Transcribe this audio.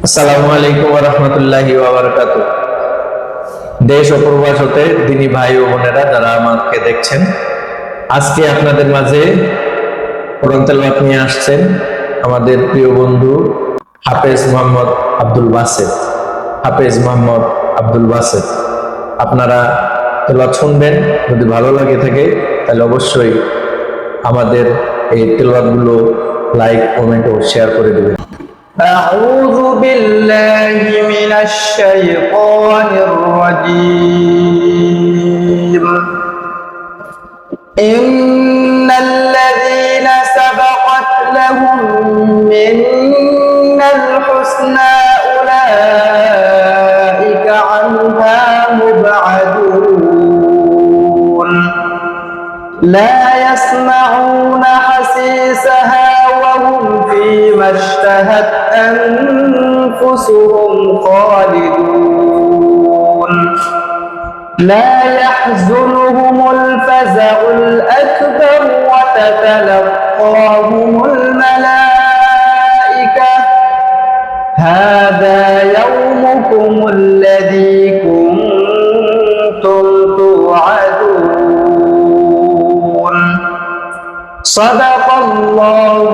আসসালামু আলাইকুম ওয়া রাহমাতুল্লাহি ওয়া বারাকাতুহু। দেশ ও প্রবাস হতে দিনী ভাই ও বোনেরা যারা আমাকে দেখছেন, আজকে আপনাদের মাঝে কোরআন তেলাওয়াত নিয়ে আসছেন আমাদের প্রিয় বন্ধু হাফেজ মোহাম্মদ আব্দুল বাসেত। আপনারা তেলাওয়াত শুনবেন, যদি ভালো লাগে থাকে তাহলে অবশ্যই আমাদের এই তেলাওয়াতগুলো লাইক, কমেন্ট ও শেয়ার করে দিবেন। أعوذ بالله من الشيطان الرجيم. إن الذين سبقت لهم منا الحسنى أولئك عنها مبعدون لا يسمعون حسيسها وهم فيما اشتهت أنفسهم خالدون لا يحزنهم الفزع الأكبر وتتلقاهم الملائكة هذا يومكم الذي كنتم توعدون صدق الله